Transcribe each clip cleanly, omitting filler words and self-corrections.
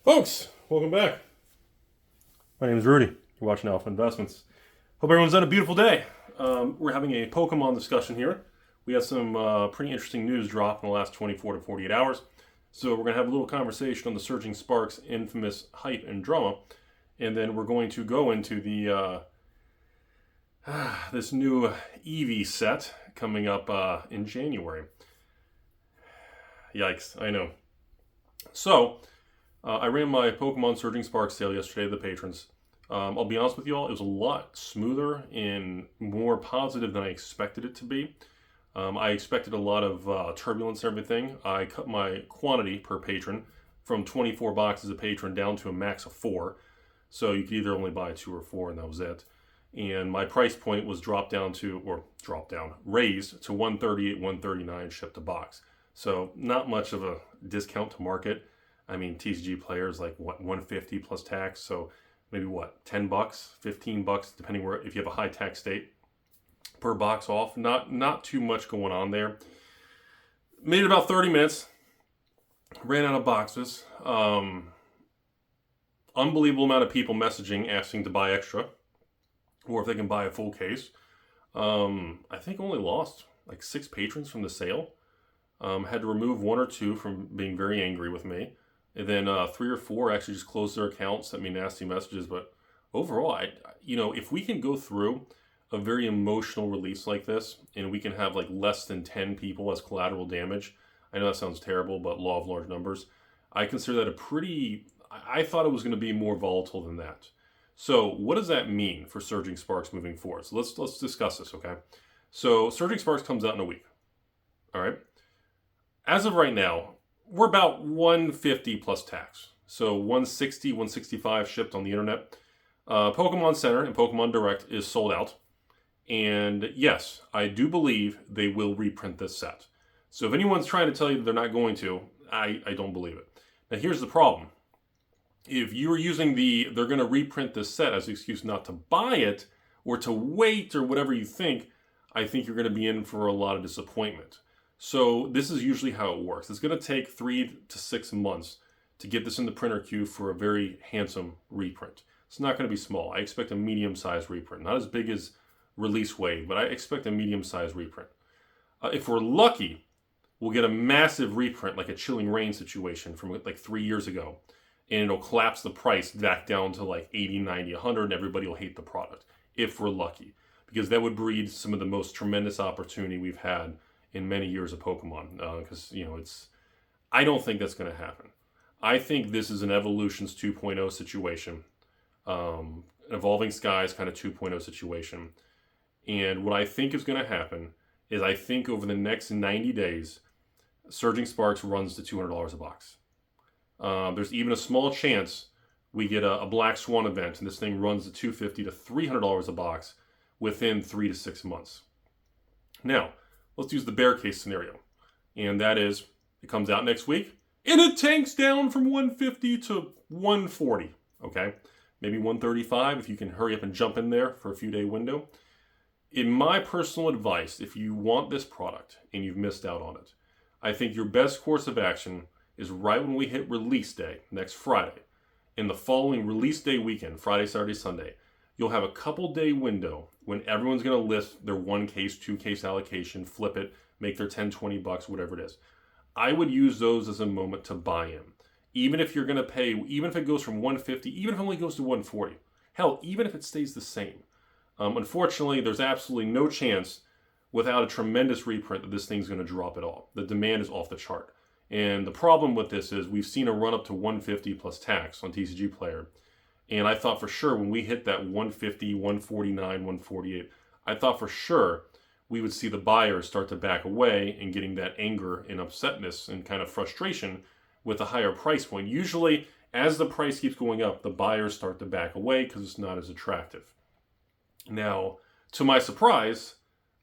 Folks, welcome back. My name is Rudy. You're watching Alpha Investments. Hope everyone's had a beautiful day. We're having a Pokemon discussion here. We had some pretty interesting news drop in the last 24 to 48 hours. So we're going to have a little conversation on the Surging Sparks infamous hype and drama. And then we're going to go into the this new Eevee set coming up in January. Yikes, I know. So, I ran my Pokemon Surging Sparks sale yesterday to the patrons. I'll be honest with you all, it was a lot smoother and more positive than I expected it to be. I expected a lot of turbulence and everything. I cut my quantity per patron from 24 boxes a patron down to a max of 4. So you could either only buy 2 or 4 and that was it. And my price point was raised to $138, $139 shipped a box. So not much of a discount to market. I mean, TCG players like what, $150 plus tax, so maybe what, $10, $15, depending where, if you have a high tax state, per box off. Not too much going on there. Made it about 30 minutes. Ran out of boxes. Unbelievable amount of people messaging asking to buy extra, or if they can buy a full case. I think only lost like 6 patrons from the sale. Had to remove 1 or 2 from being very angry with me. And then 3 or 4 actually just closed their accounts, sent me nasty messages. But overall, if we can go through a very emotional release like this, and we can have like less than 10 people as collateral damage, I know that sounds terrible, but law of large numbers, I consider that I thought it was going to be more volatile than that. So what does that mean for Surging Sparks moving forward? So let's discuss this, okay? So Surging Sparks comes out in a week, all right? As of right now, we're about $150 plus tax. So $160, $165 shipped on the internet. Pokemon Center and Pokemon Direct is sold out. And yes, I do believe they will reprint this set. So if anyone's trying to tell you that they're not going to, I don't believe it. Now here's the problem. If you're using they're going to reprint this set as an excuse not to buy it or to wait or whatever you think, I think you're going to be in for a lot of disappointment. So this is usually how it works. It's going to take 3 to 6 months to get this in the printer queue for a very handsome reprint. It's not going to be small. I expect a medium-sized reprint. Not as big as Release Wave, but I expect a medium-sized reprint. If we're lucky, we'll get a massive reprint like a Chilling Reign situation from like 3 years ago. And it'll collapse the price back down to like 80, 90, 100, and everybody will hate the product. If we're lucky. Because that would breed some of the most tremendous opportunity we've had in many years of Pokemon, because I don't think that's going to happen. I think this is an Evolutions 2.0 situation, Evolving Skies kind of 2.0 situation, and what I think is going to happen is I think over the next 90 days, Surging Sparks runs to $200 a box. There's even a small chance we get a Black Swan event, and this thing runs to $250 to $300 a box within 3 to 6 months. Now, let's use the bear case scenario. And that is, it comes out next week, and it tanks down from 150 to 140. Okay? Maybe 135 if you can hurry up and jump in there for a few day window. In my personal advice, if you want this product and you've missed out on it, I think your best course of action is right when we hit release day, next Friday. In the following release day weekend, Friday, Saturday, Sunday, you'll have a couple day window when everyone's going to list their 1 case, 2 case allocation, flip it, make their $10, $20, whatever it is. I would use those as a moment to buy in. Even if you're going to pay, even if it goes from 150, even if it only goes to 140. Hell, even if it stays the same. Unfortunately, there's absolutely no chance without a tremendous reprint that this thing's going to drop at all. The demand is off the chart. And the problem with this is we've seen a run up to 150 plus tax on TCG Player. And I thought for sure when we hit that 150, 149, 148, I thought for sure we would see the buyers start to back away and getting that anger and upsetness and kind of frustration with a higher price point. Usually, as the price keeps going up, the buyers start to back away because it's not as attractive. Now, to my surprise,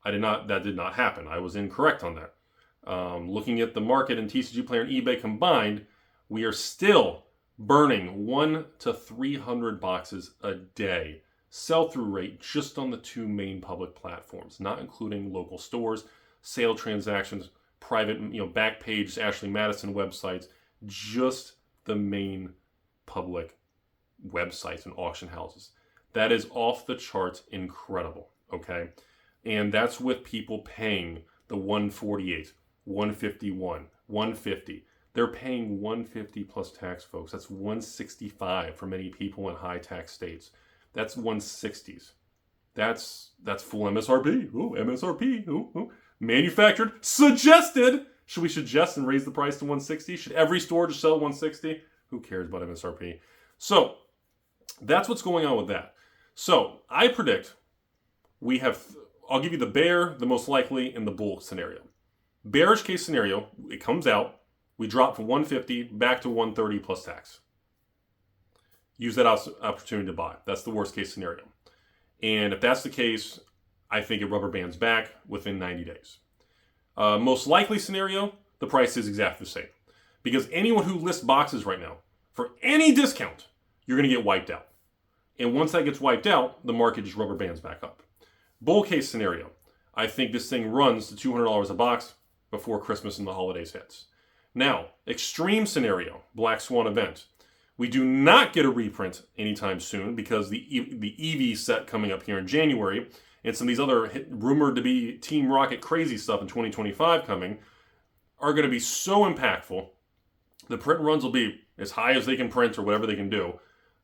that did not happen. I was incorrect on that. Looking at the market and TCG Player and eBay combined, we are still burning 100 to 300 boxes a day. Sell-through rate just on the 2 main public platforms, not including local stores, sale transactions, private, back page Ashley Madison websites, just the main public websites and auction houses. That is off the charts incredible, okay? And that's with people paying the 148, 151, 150. They're paying 150 plus tax, folks. That's 165 for many people in high tax states. That's 160s. That's full MSRP. Ooh, MSRP. Ooh. Manufactured, suggested. Should we suggest and raise the price to 160? Should every store just sell 160? Who cares about MSRP? So that's what's going on with that. So I predict we have, I'll give you the bear, the most likely, and the bull scenario. Bearish case scenario, it comes out, we drop from 150 back to 130 plus tax. Use that opportunity to buy. That's the worst case scenario. And if that's the case, I think it rubber bands back within 90 days. Most likely scenario, the price is exactly the same. Because anyone who lists boxes right now, for any discount, you're going to get wiped out. And once that gets wiped out, the market just rubber bands back up. Bull case scenario, I think this thing runs to $200 a box before Christmas and the holidays hits. Now, extreme scenario, black swan event. We do not get a reprint anytime soon because the EV set coming up here in January and some of these other rumored to be Team Rocket crazy stuff in 2025 coming are going to be so impactful. The print runs will be as high as they can print or whatever they can do.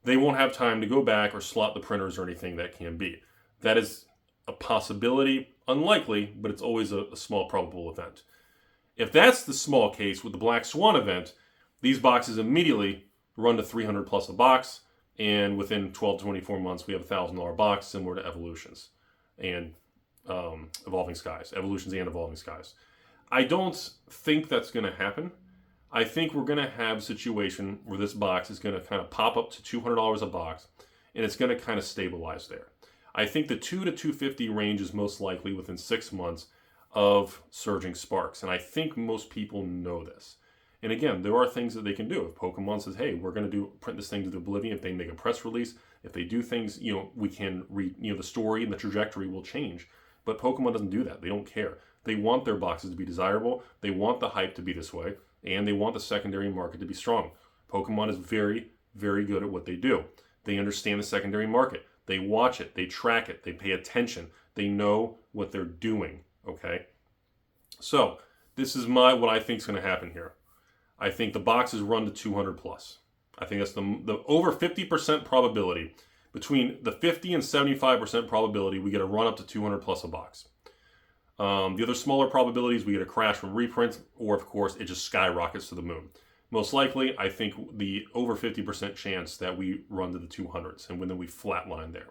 They won't have time to go back or slot the printers or anything that can be. That is a possibility, unlikely, but it's always a small probable event. If that's the small case with the black swan event, these boxes immediately run to 300 plus a box, and within 12 to 24 months, we have a $1,000 box similar to Evolutions and Evolving Skies. Evolutions and Evolving Skies. I don't think that's going to happen. I think we're going to have a situation where this box is going to kind of pop up to $200 a box, and it's going to kind of stabilize there. I think the 2 to 250 range is most likely within 6 months of surging sparks, and I think most people know this. And again, there are things that they can do. If Pokemon says, hey, we're going to print this thing to oblivion, if they make a press release, if they do things, we can the story and the trajectory will change. But Pokemon doesn't do that. They don't care. They want their boxes to be desirable. They want the hype to be this way, and they want the secondary market to be strong. Pokemon is very, very good at what they do. They understand the secondary market. They watch it. They track it. They pay attention. They know what they're doing, okay? So this is what I think is going to happen here. I think the boxes run to 200 plus. I think that's the over 50% probability. Between the 50 and 75% probability, we get a run up to 200 plus a box. The other smaller probabilities, we get a crash from reprint, or of course, it just skyrockets to the moon. Most likely, I think the over 50% chance that we run to the 200s, and then we flatline there.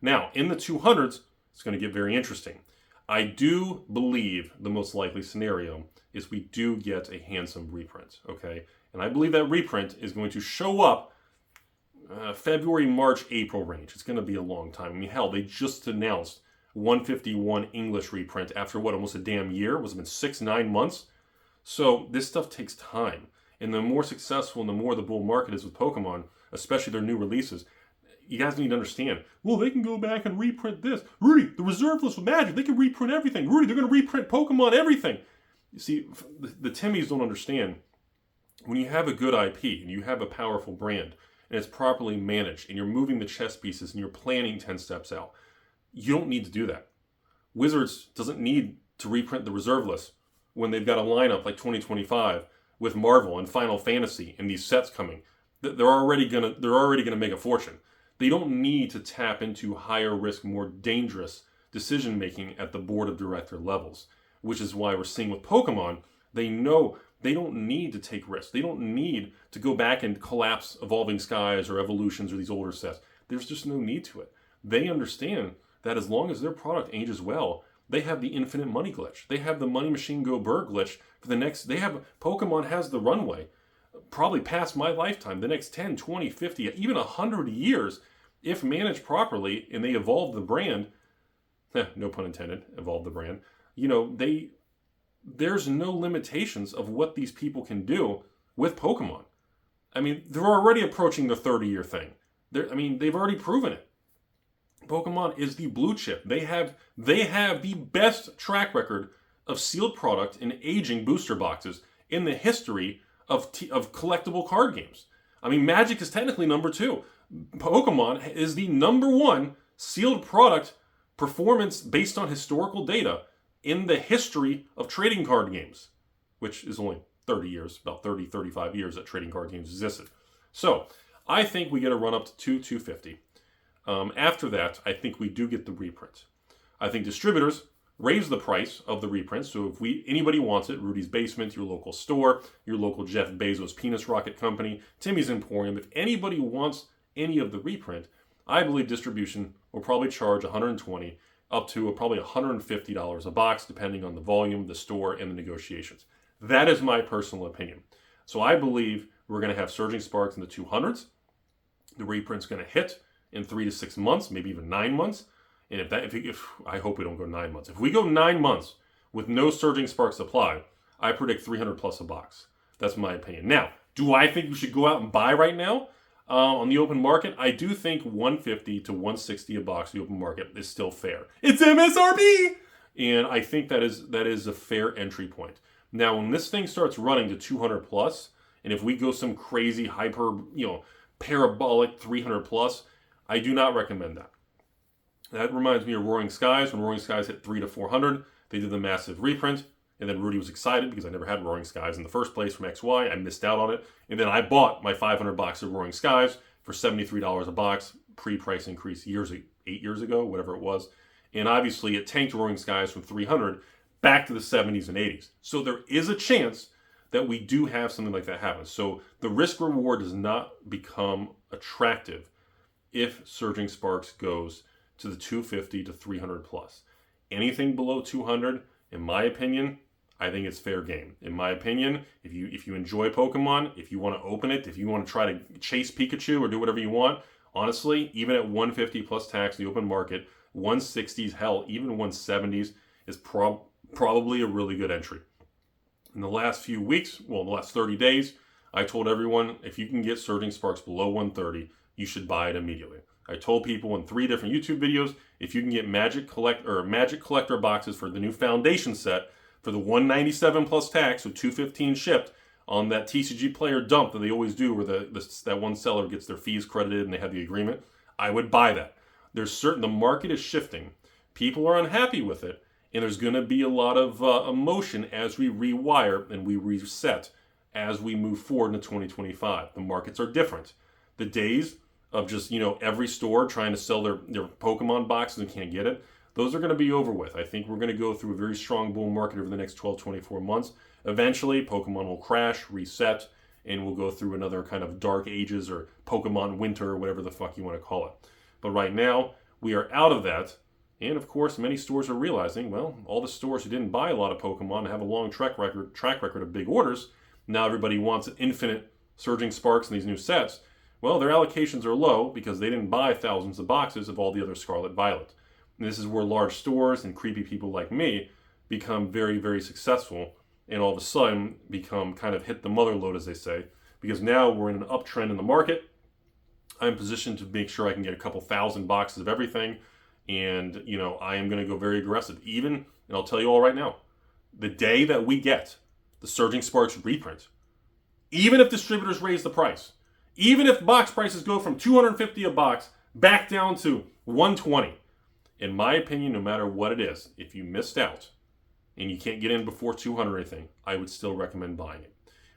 Now, in the 200s, it's going to get very interesting. I do believe the most likely scenario is we do get a handsome reprint, okay? And I believe that reprint is going to show up February, March, April range. It's going to be a long time. I mean, hell, they just announced 151 English reprint after what, almost a damn year? Was it been 6-9 months? So this stuff takes time. And the more successful and the more the bull market is with Pokemon, especially their new releases, you guys need to understand, well, they can go back and reprint this. Rudy, the reserve list with Magic, they can reprint everything. Rudy, they're going to reprint Pokemon everything. You see, the Timmies don't understand. When you have a good IP and you have a powerful brand and it's properly managed and you're moving the chess pieces and you're planning 10 steps out, you don't need to do that. Wizards doesn't need to reprint the reserve list when they've got a lineup like 2025 with Marvel and Final Fantasy and these sets coming. They're already gonna make a fortune. They don't need to tap into higher risk, more dangerous decision making at the board of director levels, which is why we're seeing with Pokemon, they know they don't need to take risks. They don't need to go back and collapse Evolving Skies or Evolutions or these older sets. There's just no need to it. They understand that as long as their product ages well, they have the infinite money glitch. They have the money machine go burr glitch for the next, Pokemon has the runway, probably past my lifetime, the next 10, 20, 50, even 100 years, if managed properly and they evolve the brand, no pun intended, evolve the brand, there's no limitations of what these people can do with Pokemon. I mean, they're already approaching the 30-year thing. They've already proven it. Pokemon is the blue chip. They have the best track record of sealed product and aging booster boxes in the history of collectible card games. I mean, Magic is technically number 2. Pokemon is the number 1 sealed product performance based on historical data in the history of trading card games, which is only 30 years, about 30, 35 years that trading card games existed. So I think we get a run up to $250. After that, I think we do get the reprint. I think distributors raise the price of the reprint. So if anybody wants it, Rudy's Basement, your local store, your local Jeff Bezos Penis Rocket Company, Timmy's Emporium, if anybody wants any of the reprint, I believe distribution will probably charge $120 up to probably $150 a box, depending on the volume, the store, and the negotiations. That is my personal opinion. So I believe we're going to have Surging Sparks in the 200s. The reprint's going to hit in 3 to 6 months, maybe even 9 months. And if I hope we don't go 9 months. If we go 9 months with no Surging Sparks supply, I predict 300 plus a box. That's my opinion. Now, do I think we should go out and buy right now on the open market? I do think 150 to 160 a box the open market is still fair. It's MSRP, and I think that is a fair entry point. Now, when this thing starts running to 200 plus, and if we go some crazy parabolic 300 plus, I do not recommend that. That reminds me of Roaring Skies. When Roaring Skies hit 300 to 400, they did the massive reprint. And then Rudy was excited because I never had Roaring Skies in the first place from XY. I missed out on it. And then I bought my 500 box of Roaring Skies for $73 a box, pre-price increase 8 years ago, whatever it was. And obviously it tanked Roaring Skies from 300 back to the 70s and 80s. So there is a chance that we do have something like that happen. So the risk reward does not become attractive if Surging Sparks goes to the 250 to 300 plus. Anything below 200, in my opinion, I think it's fair game. In my opinion, if you enjoy Pokemon, if you want to open it, if you want to try to chase Pikachu or do whatever you want, honestly, even at 150 plus tax, the open market, 160s, hell, even 170s is probably a really good entry. In the last few weeks, the last 30 days, I told everyone, if you can get Surging Sparks below 130, you should buy it immediately. I told people in 3 different YouTube videos, if you can get Magic Collector boxes for the new Foundation set for the 197 plus tax, so 215 shipped on that TCG player dump that they always do, where that one seller gets their fees credited and they have the agreement, I would buy that. The market is shifting. People are unhappy with it, and there's going to be a lot of emotion as we rewire and we reset as we move forward into 2025. The markets are different. The days of just, every store trying to sell their Pokemon boxes and can't get it, those are going to be over with. I think we're going to go through a very strong bull market over the next 12, 24 months. Eventually, Pokemon will crash, reset, and we'll go through another kind of dark ages or Pokemon winter or whatever the fuck you want to call it. But right now, we are out of that. And of course, many stores are realizing, all the stores who didn't buy a lot of Pokemon and have a long track record of big orders, now everybody wants infinite Surging Sparks in these new sets. Well, their allocations are low because they didn't buy thousands of boxes of all the other Scarlet Violet. And this is where large stores and creepy people like me become very, very successful and all of a sudden become kind of hit the mother load, as they say, because now we're in an uptrend in the market. I'm positioned to make sure I can get a couple thousand boxes of everything. And, I am going to go very aggressive. And I'll tell you all right now, the day that we get the Surging Sparks reprint, even if distributors raise the price, even if box prices go from $250 a box back down to $120, in my opinion, no matter what it is, if you missed out and you can't get in before 200 or anything, I would still recommend buying it.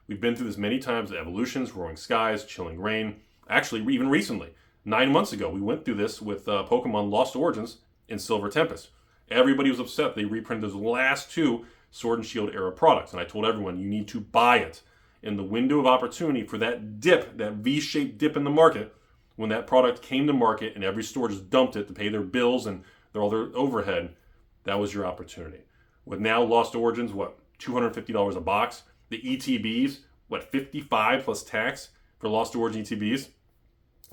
We've been through this many times, Evolutions, Roaring Skies, Chilling Reign. Actually, even recently, 9 months ago, we went through this with Pokemon Lost Origins and Silver Tempest. Everybody was upset. They reprinted those last 2 Sword and Shield era products. And I told everyone, you need to buy it. In the window of opportunity for that dip, that V-shaped dip in the market, when that product came to market and every store just dumped it to pay their bills and all their overhead, that was your opportunity. With now Lost Origins, $250 a box? The ETBs, $55 plus tax for Lost Origin ETBs?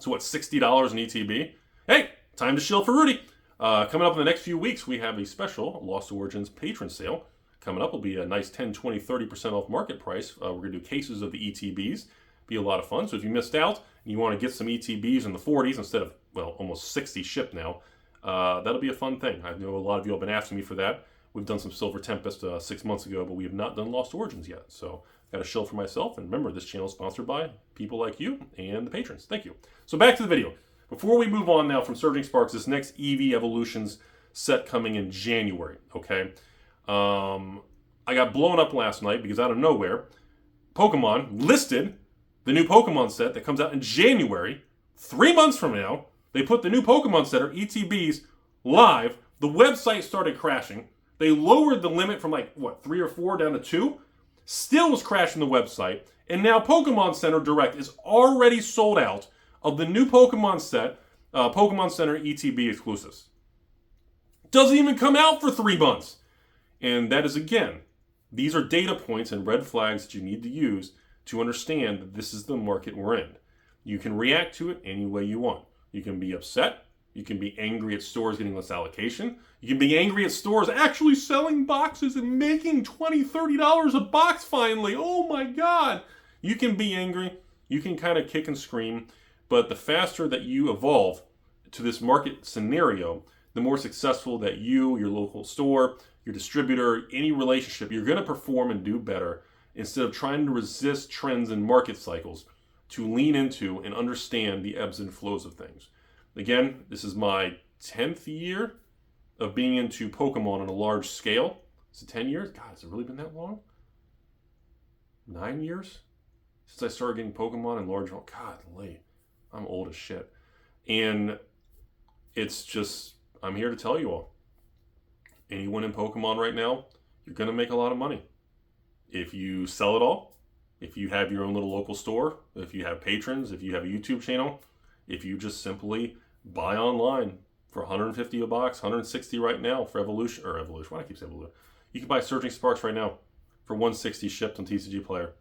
So $60 an ETB? Hey, time to shill for Rudy. Coming up in the next few weeks, we have a special Lost Origins patron sale. Coming up will be a nice 10, 20, 30% off market price. We're going to do cases of the ETBs. Be a lot of fun. So if you missed out and you want to get some ETBs in the 40s instead of, almost 60 shipped now, that'll be a fun thing. I know a lot of you have been asking me for that. We've done some Silver Tempest 6 months ago, but we have not done Lost Origins yet. So Got a shill for myself. And remember, this channel is sponsored by people like you and the patrons. Thank you. So back to the video. Before we move on now from Surging Sparks, this next EV Evolutions set coming in January, okay? I got blown up last night because out of nowhere, Pokemon listed the new Pokemon set that comes out in January, 3 months from now. They put the new Pokemon set, or ETBs, live. The website started crashing. They lowered the limit from 3 or 4 down to 2. Still was crashing the website. And now Pokemon Center Direct is already sold out of the new Pokemon set, Pokemon Center ETB exclusives. Doesn't even come out for 3 months. And that is, again, these are data points and red flags that you need to use to understand that this is the market we're in. You can react to it any way you want. You can be upset. You can be angry at stores getting less allocation. You can be angry at stores actually selling boxes and making $20, $30 a box finally. Oh my God. You can be angry. You can kind of kick and scream. But the faster that you evolve to this market scenario, the more successful that you, your local store, your distributor, any relationship, you're going to perform and do better instead of trying to resist trends and market cycles, to lean into and understand the ebbs and flows of things. Again, this is my 10th year of being into Pokemon on a large scale. Is it 10 years? God, has it really been that long? 9 years? Since I started getting Pokemon in large... God, late. I'm old as shit. And it's just... I'm here to tell you all. Anyone in Pokemon right now, you're going to make a lot of money. If you sell it all, if you have your own little local store, if you have patrons, if you have a YouTube channel, if you just simply buy online for $150 a box, $160 right now for Evolution, why do I keep saying Evolution? You can buy Surging Sparks right now for $160 shipped on TCG Player.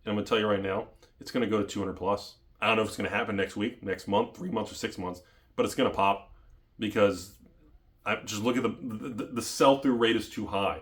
And I'm going to tell you right now, it's going to go to 200 plus. I don't know if it's going to happen next week, next month, 3 months, or 6 months, but it's going to pop because I just look at the sell-through rate is too high.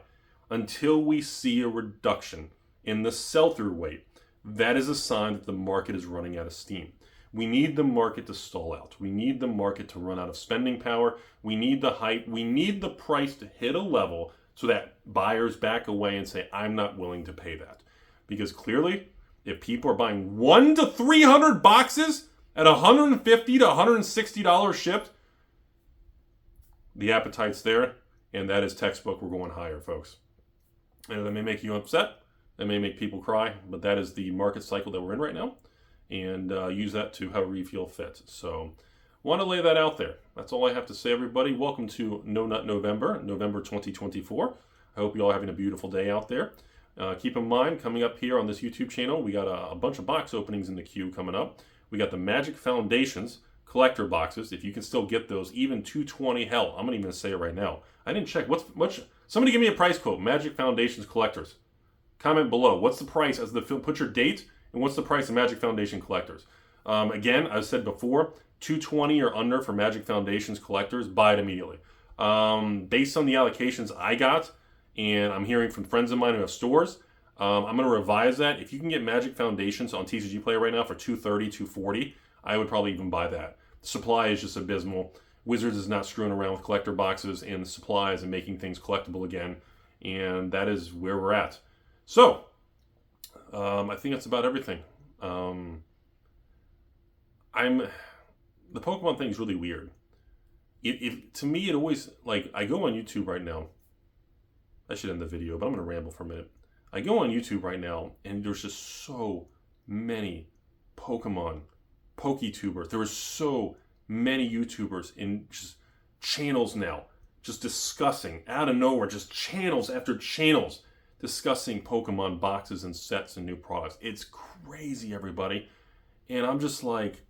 Until we see a reduction in the sell-through rate, that is a sign that the market is running out of steam. We need the market to stall out. We need the market to run out of spending power. We need the hype. We need the price to hit a level so that buyers back away and say, I'm not willing to pay that. Because clearly, if people are buying 100 to 300 boxes at $150 to $160 shipped, the appetite's there, and that is textbook. We're going higher, folks. And that may make you upset. That may make people cry, but that is the market cycle that we're in right now. And use that to however you feel fit. So, want to lay that out there. That's all I have to say, everybody. Welcome to No Nut November, November 2024. I hope you all are having a beautiful day out there. Keep in mind, coming up here on this YouTube channel, we got a bunch of box openings in the queue coming up. We got the Magic Foundations collector boxes. If you can still get those, even $220. Hell, I'm not even going to say it right now. I didn't check. Somebody give me a price quote. Magic Foundations collectors. Comment below. What's the price as the film? Put your date and what's the price of Magic Foundation collectors. Again, I've said before, $220 or under for Magic Foundations collectors. Buy it immediately. Based on the allocations I got, and I'm hearing from friends of mine who have stores, I'm going to revise that. If you can get Magic Foundations on TCG Player right now for $230, $240, I would probably even buy that. The supply is just abysmal. Wizards is not screwing around with collector boxes and the supplies and making things collectible again. And that is where we're at. So, I think that's about everything. The Pokemon thing is really weird. To me, it always, I go on YouTube right now. I should end the video, but I'm going to ramble for a minute. I go on YouTube right now, and there's just so many Pokemon PokeTubers. There are so many YouTubers in just channels now, just discussing, out of nowhere, just channels after channels, discussing Pokemon boxes and sets and new products. It's crazy, everybody. And I'm just like,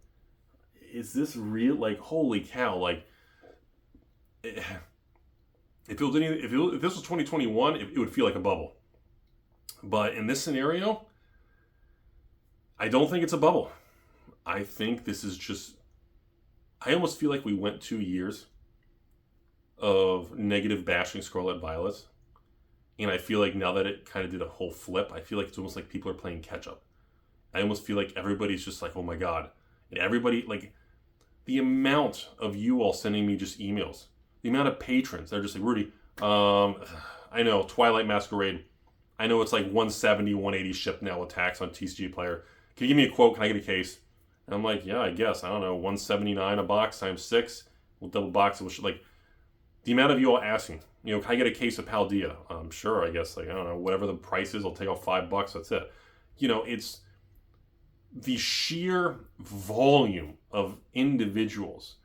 is this real? Holy cow. If this was 2021, it would feel like a bubble. But in this scenario, I don't think it's a bubble. I think this is just... I almost feel like we went 2 years of negative bashing Scarlet Violet. And I feel like now that it kind of did a whole flip, I feel like it's almost like people are playing catch up. I almost feel like everybody's just like, oh my God. And everybody, the amount of you all sending me just emails, the amount of patrons, they're just like, Rudy, I know, Twilight Masquerade, I know it's like 170, 180 shipped now with tax on TCG Player. Can you give me a quote? Can I get a case? And I'm like, yeah, I guess. I don't know, 179 a box times 6. We'll double box it. Like, the amount of you all asking, can I get a case of Paldea? Sure, I guess. Like, I don't know, whatever the price is, I'll take off $5. That's it. It's the sheer volume of individuals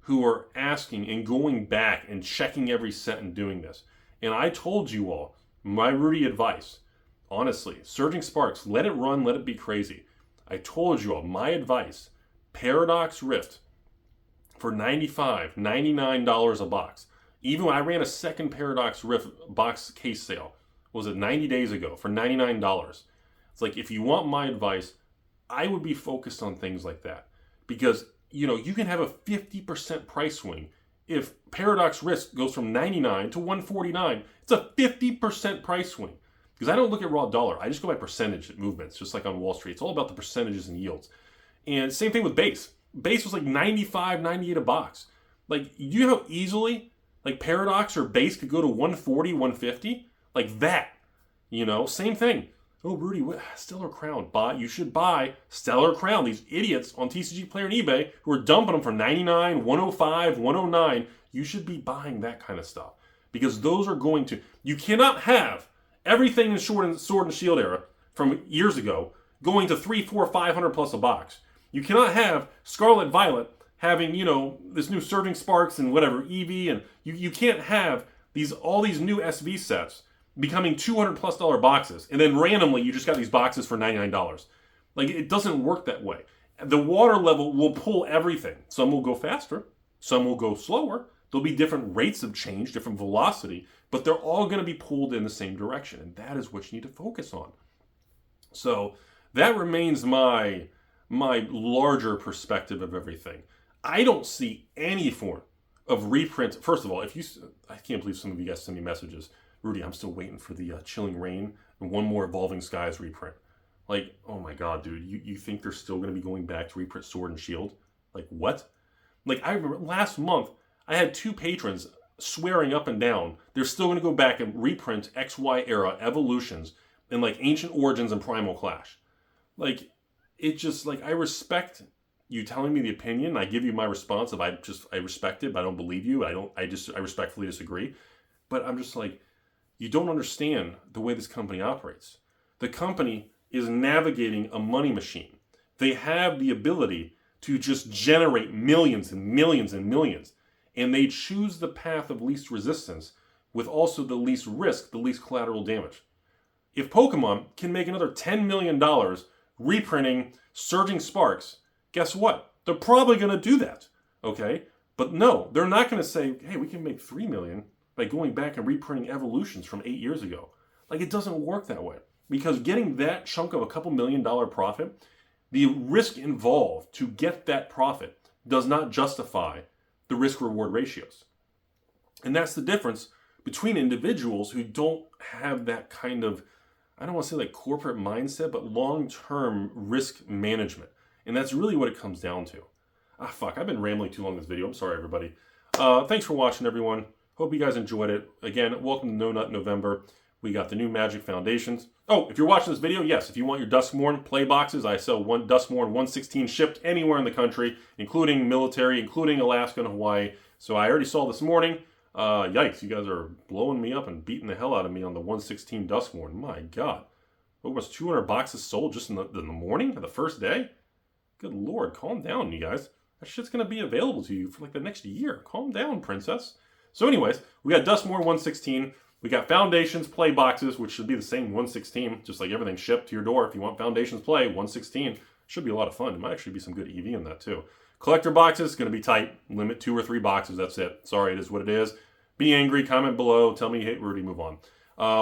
who are asking and going back and checking every set and doing this. And I told you all, my Rudy advice, honestly, Surging Sparks, let it run, let it be crazy. I told you all, my advice, Paradox Rift for $95, $99 a box. Even when I ran a second Paradox Rift box case sale, was it 90 days ago, for $99. It's like, if you want my advice, I would be focused on things like that. Because, you can have a 50% price swing. If Paradox Risk goes from 99 to 149, it's a 50% price swing. Because I don't look at raw dollar. I just go by percentage movements, just like on Wall Street. It's all about the percentages and yields. And same thing with base. Base was like 95, 98 a box. Like, you know how easily, like, Paradox or base could go to 140, 150? Like that. Same thing. Oh, Rudy, Stellar Crown. You should buy Stellar Crown. These idiots on TCG Player and eBay who are dumping them for 99, 105, 109. You should be buying that kind of stuff. Because those are going to... You cannot have everything in Sword and Shield era from years ago going to 300, 400, 500 plus a box. You cannot have Scarlet Violet having, this new Surging Sparks and whatever, EV, and you can't have all these new SV sets becoming $200 plus boxes, and then randomly you just got these boxes for $99. Like, it doesn't work that way. The water level will pull everything. Some will go faster, some will go slower. There'll be different rates of change, different velocity, but they're all going to be pulled in the same direction, and that is what you need to focus on. So that remains my larger perspective of everything. I don't see any form of reprint. First of all, I can't believe some of you guys send me messages. Rudy, I'm still waiting for the Chilling Reign and one more Evolving Skies reprint. Like, oh my God, dude, you think they're still going to be going back to reprint Sword and Shield? Like, what? Like, I remember last month, I had 2 patrons swearing up and down they're still going to go back and reprint XY era evolutions and like Ancient Origins and Primal Clash. Like, it just, like, I respect you telling me the opinion. I give you my response of I respect it, but I don't believe you. I respectfully disagree. But I'm just like, you don't understand the way this company operates. The company is navigating a money machine. They have the ability to just generate millions and millions and millions. And they choose the path of least resistance with also the least risk, the least collateral damage. If Pokemon can make another $10 million reprinting Surging Sparks, guess what? They're probably going to do that, okay? But no, they're not going to say, hey, we can make $3 million by going back and reprinting Evolutions from 8 years ago. Like, it doesn't work that way. Because getting that chunk of a couple $1 million profit, the risk involved to get that profit does not justify the risk-reward ratios. And that's the difference between individuals who don't have that kind of, I don't want to say like corporate mindset, but long-term risk management. And that's really what it comes down to. I've been rambling too long in this video. I'm sorry, everybody. Thanks for watching, everyone. Hope you guys enjoyed it. Again, welcome to No Nut November. We got the new Magic Foundations. Oh, if you're watching this video, yes, if you want your Duskmorn play boxes, I sell one Duskmorn 116 shipped anywhere in the country, including military, including Alaska and Hawaii. So I already saw this morning. Yikes, you guys are blowing me up and beating the hell out of me on the 116 Duskmorn. My God. Almost 200 boxes sold just in the morning, the first day? Good Lord, calm down, you guys. That shit's going to be available to you for like the next year. Calm down, princess. So anyways, we got Duskmorn 116. We got Foundations play boxes, which should be the same 116, just like everything shipped to your door. If you want Foundations play, 116. Should be a lot of fun. It might actually be some good EV in that too. Collector boxes, going to be tight. Limit 2 or 3 boxes, that's it. Sorry, it is what it is. Be angry, comment below, tell me you hate Rudy, move on.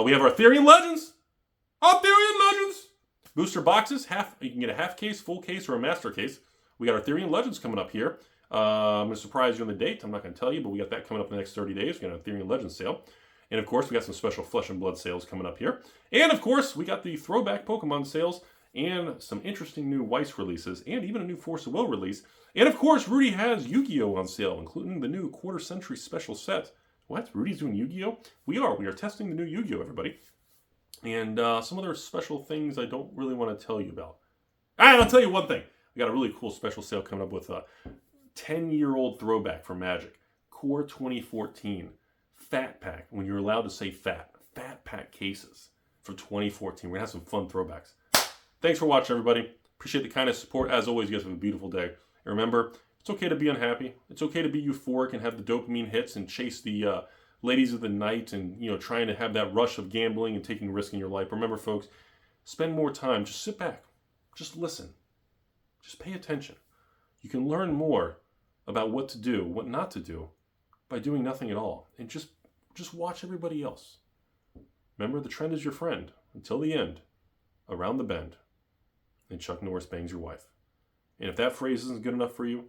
We have our Arthurian Legends. Arthurian Legends! Booster boxes, you can get a half case, full case, or a master case. We got our Arthurian Legends coming up here. I'm going to surprise you on the date. I'm not going to tell you, but we got that coming up in the next 30 days. We got an Arthurian Legends sale. And of course, we got some special Flesh and Blood sales coming up here. And of course, we got the throwback Pokemon sales and some interesting new Weiss releases and even a new Force of Will release. And of course, Rudy has Yu-Gi-Oh! On sale, including the new Quarter Century special set. What? Rudy's doing Yu-Gi-Oh? We are testing the new Yu-Gi-Oh! Everybody. and some other special things I don't really want to tell you about. And I'll tell you one thing. I got a really cool special sale coming up with a 10-year-old throwback for Magic. Core 2014 Fat Pack, when you're allowed to say fat pack cases for 2014. We're going to have some fun throwbacks. Thanks for watching, everybody. Appreciate the kind of support. As always, you guys have a beautiful day. And remember, it's okay to be unhappy. It's okay to be euphoric and have the dopamine hits and chase the ladies of the night and, trying to have that rush of gambling and taking risk in your life. Remember, folks, spend more time. Just sit back. Just listen. Just pay attention. You can learn more about what to do, what not to do, by doing nothing at all. And just watch everybody else. Remember, the trend is your friend. Until the end, around the bend, and Chuck Norris bangs your wife. And if that phrase isn't good enough for you,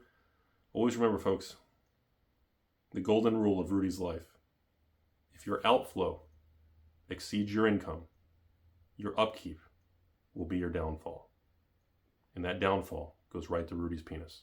always remember, folks, the golden rule of Rudy's life. If your outflow exceeds your income, your upkeep will be your downfall. And that downfall goes right to Rudy's penis.